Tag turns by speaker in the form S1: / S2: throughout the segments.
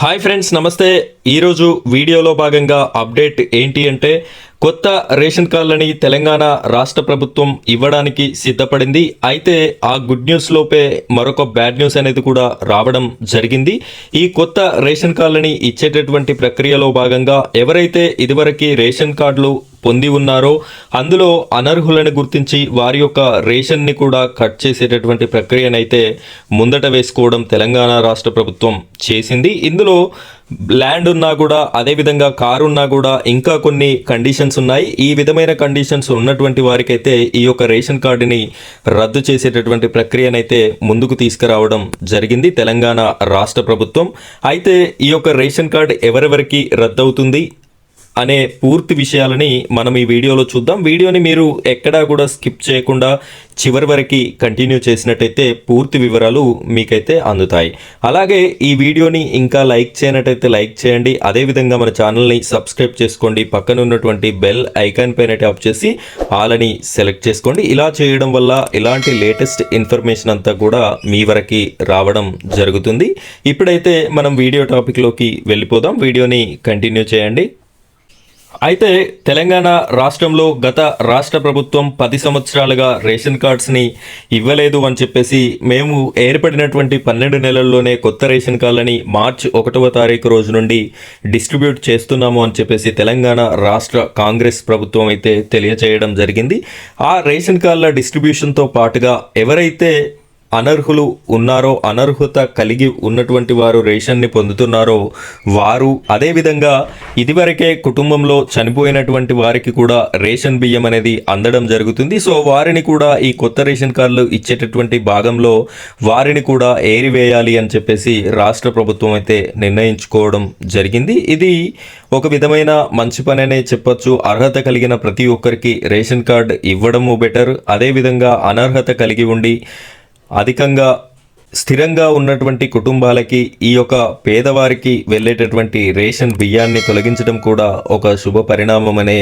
S1: Hi friends, నమస్తే. ఈరోజు వీడియోలో భాగంగా అప్డేట్ ఏంటి అంటే కొత్త రేషన్ కార్డులని తెలంగాణ రాష్ట్ర ప్రభుత్వం ఇవ్వడానికి సిద్ధపడింది. అయితే ఆ గుడ్ న్యూస్ లోపే మరొక బ్యాడ్ న్యూస్ అనేది కూడా రావడం జరిగింది. ఈ కొత్త రేషన్ కార్డులని ఇచ్చేటటువంటి ప్రక్రియలో భాగంగా ఎవరైతే ఇదివరకు రేషన్ కార్డులు పొంది ఉన్నారో అందులో అనర్హులను గుర్తించి వారి యొక్క రేషన్ని కూడా కట్ చేసేటటువంటి ప్రక్రియనైతే ముందట వేసుకోవడం తెలంగాణ రాష్ట్ర ప్రభుత్వం చేసింది. ఇందులో ల్యాండ్ ఉన్నా కూడా, అదేవిధంగా కారు ఉన్నా కూడా ఇంకా కొన్ని కండిషన్స్ ఉన్నాయి. ఈ విధమైన కండిషన్స్ ఉన్నటువంటి వారికైతే ఈ యొక్క రేషన్ కార్డుని రద్దు చేసేటటువంటి ప్రక్రియనైతే ముందుకు తీసుకురావడం జరిగింది తెలంగాణ రాష్ట్ర ప్రభుత్వం. అయితే ఈ యొక్క రేషన్ కార్డు ఎవరెవరికి రద్దు అవుతుంది అనే పూర్తి విషయాలని మనం ఈ వీడియోలో చూద్దాం. వీడియోని మీరు ఎక్కడా కూడా స్కిప్ చేయకుండా చివరి వరకు కంటిన్యూ చేసినట్టయితే పూర్తి వివరాలు మీకైతే అందుతాయి. అలాగే ఈ వీడియోని ఇంకా లైక్ చేయనట్టయితే లైక్ చేయండి. అదేవిధంగా మన ఛానల్ని సబ్స్క్రైబ్ చేసుకోండి. పక్కన ఉన్నటువంటి బెల్ ఐకాన్ పైన ట్యాప్ చేసి ఆల్ అని సెలెక్ట్ చేసుకోండి. ఇలా చేయడం వల్ల ఇలాంటి లేటెస్ట్ ఇన్ఫర్మేషన్ అంతా కూడా మీ వరకు రావడం జరుగుతుంది. ఇప్పుడైతే మనం వీడియో టాపిక్లోకి వెళ్ళిపోదాం. వీడియోని కంటిన్యూ చేయండి. అయితే తెలంగాణ రాష్ట్రంలో గత రాష్ట్ర ప్రభుత్వం 10 సంవత్సరాలుగా రేషన్ కార్డ్స్ని ఇవ్వలేదు అని చెప్పేసి మేము ఏర్పడినటువంటి 12 నెలల్లోనే కొత్త రేషన్ కార్డులని మార్చి 1వ తారీఖు రోజు నుండి డిస్ట్రిబ్యూట్ చేస్తున్నాము అని చెప్పేసి తెలంగాణ రాష్ట్ర కాంగ్రెస్ ప్రభుత్వం అయితే తెలియజేయడం జరిగింది. ఆ రేషన్ కార్డుల డిస్ట్రిబ్యూషన్తో పాటుగా ఎవరైతే అనర్హులు ఉన్నారో, అనర్హత కలిగి ఉన్నటువంటి వారు రేషన్ని పొందుతున్నారో వారు, అదేవిధంగా ఇదివరకే కుటుంబంలో చనిపోయినటువంటి వారికి కూడా రేషన్ బియ్యం అనేది అందడం జరుగుతుంది. సో వారిని కూడా ఈ కొత్త రేషన్ కార్డులు ఇచ్చేటటువంటి భాగంలో వారిని కూడా ఏరివేయాలి అని చెప్పేసి రాష్ట్ర ప్రభుత్వం అయితే నిర్ణయించుకోవడం జరిగింది. ఇది ఒక విధమైన మంచి పని అనే చెప్పొచ్చు. అర్హత కలిగిన ప్రతి ఒక్కరికి రేషన్ కార్డు ఇవ్వడము బెటర్. అదేవిధంగా అనర్హత కలిగి ఉండి అధికంగా స్థిరంగా ఉన్నటువంటి కుటుంబాలకి ఈ యొక్క పేదవారికి వెళ్ళేటటువంటి రేషన్ బియ్యాన్ని తొలగించడం కూడా ఒక శుభ పరిణామం అనే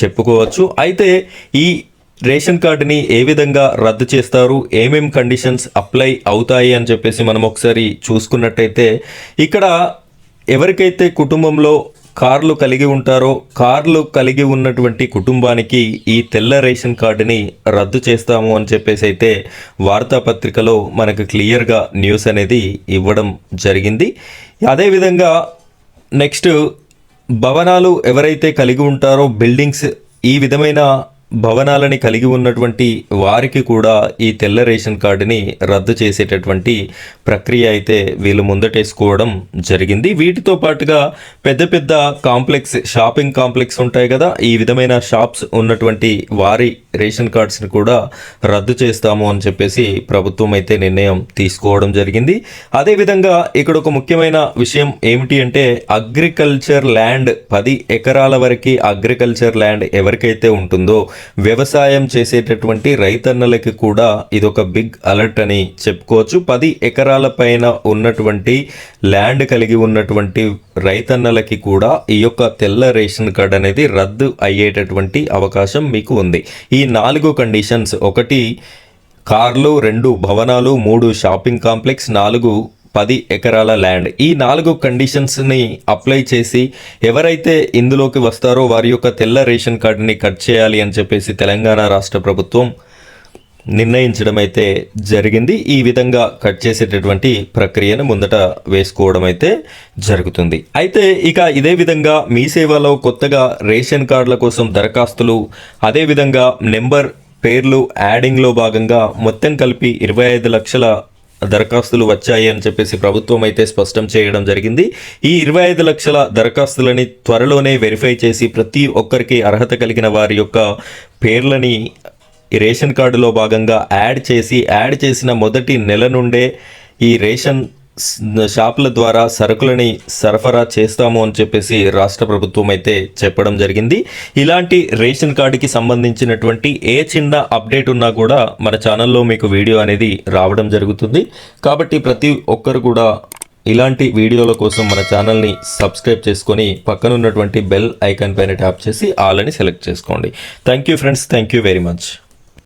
S1: చెప్పుకోవచ్చు. అయితే ఈ రేషన్ కార్డుని ఏ విధంగా రద్దు చేస్తారు, ఏమేం కండిషన్స్ అప్లై అవుతాయి అని చెప్పేసి మనం ఒకసారి చూసుకున్నట్టయితే ఇక్కడ ఎవరికైతే కుటుంబంలో కార్లు కలిగి ఉంటారో కార్లు కలిగి ఉన్నటువంటి కుటుంబానికి ఈ తెల్ల రేషన్ కార్డుని రద్దు చేస్తాము అని చెప్పేసి అయితే వార్తాపత్రికలో మనకు క్లియర్గా న్యూస్ అనేది ఇవ్వడం జరిగింది. అదేవిధంగా నెక్స్ట్ భవనాలు ఎవరైతే కలిగి ఉంటారో బిల్డింగ్స్, ఈ విధమైన భవనాలని కలిగి ఉన్నటువంటి వారికి కూడా ఈ తెల్ల రేషన్ కార్డుని రద్దు చేసేటటువంటి ప్రక్రియ అయితే వీళ్ళు ముందటేసుకోవడం జరిగింది. వీటితో పాటుగా పెద్ద పెద్ద కాంప్లెక్స్, షాపింగ్ కాంప్లెక్స్ ఉంటాయి కదా, ఈ విధమైన షాప్స్ ఉన్నటువంటి వారి రేషన్ కార్డ్స్ని కూడా రద్దు చేస్తాము అని చెప్పేసి ప్రభుత్వం అయితే నిర్ణయం తీసుకోవడం జరిగింది. అదేవిధంగా ఇక్కడ ఒక ముఖ్యమైన విషయం ఏమిటి అంటే అగ్రికల్చర్ ల్యాండ్ 10 ఎకరాల వరకు అగ్రికల్చర్ ల్యాండ్ ఎవరికైతే ఉంటుందో వ్యవసాయం చేసేటటువంటి రైతన్నలకి కూడా ఇదొక బిగ్ అలర్ట్ అని చెప్పుకోవచ్చు. 10 ఎకరాల పైన ఉన్నటువంటి ల్యాండ్ కలిగి ఉన్నటువంటి రైతన్నలకి కూడా ఈ యొక్క తెల్ల రేషన్ కార్డ్ అనేది రద్దు అయ్యేటటువంటి అవకాశం మీకు ఉంది. ఈ 4 కండిషన్స్: 1 కార్లు, 2 భవనాలు, 3 షాపింగ్ కాంప్లెక్స్, 4 10 ఎకరాల ల్యాండ్. ఈ 4 కండిషన్స్ని అప్లై చేసి ఎవరైతే ఇందులోకి వస్తారో వారి యొక్క తెల్ల రేషన్ కార్డుని కట్ చేయాలి అని చెప్పేసి తెలంగాణ రాష్ట్ర ప్రభుత్వం నిర్ణయించడం అయితే జరిగింది. ఈ విధంగా కట్ చేసేటటువంటి ప్రక్రియను ముందట వేసుకోవడం అయితే జరుగుతుంది. అయితే ఇక ఇదే విధంగా మీ సేవలో కొత్తగా రేషన్ కార్డుల కోసం దరఖాస్తులు, అదేవిధంగా నెంబర్, పేర్లు యాడింగ్లో భాగంగా మొత్తం కలిపి 25 లక్షల దరఖాస్తులు వచ్చాయి అని చెప్పేసి ప్రభుత్వం అయితే స్పష్టం చేయడం జరిగింది. ఈ 25 లక్షల దరఖాస్తులని త్వరలోనే వెరిఫై చేసి ప్రతి ఒక్కరికి అర్హత కలిగిన వారి యొక్క పేర్లని ఈ రేషన్ కార్డులో భాగంగా యాడ్ చేసిన మొదటి నెల నుండే ఈ రేషన్ షాపుల ద్వారా సరుకులని సరఫరా చేస్తాము అని చెప్పేసి రాష్ట్ర ప్రభుత్వం అయితే చెప్పడం జరిగింది. ఇలాంటి రేషన్ కార్డుకి సంబంధించినటువంటి ఏ చిన్న అప్డేట్ ఉన్నా కూడా మన ఛానల్లో మీకు వీడియో అనేది రావడం జరుగుతుంది. కాబట్టి ప్రతి ఒక్కరు కూడా ఇలాంటి వీడియోల కోసం మన ఛానల్ని సబ్స్క్రైబ్ చేసుకొని పక్కన ఉన్నటువంటి బెల్ ఐకాన్ పైన ట్యాప్ చేసి ఆల్ అని సెలెక్ట్ చేసుకోండి. Thank you friends, thank you very much.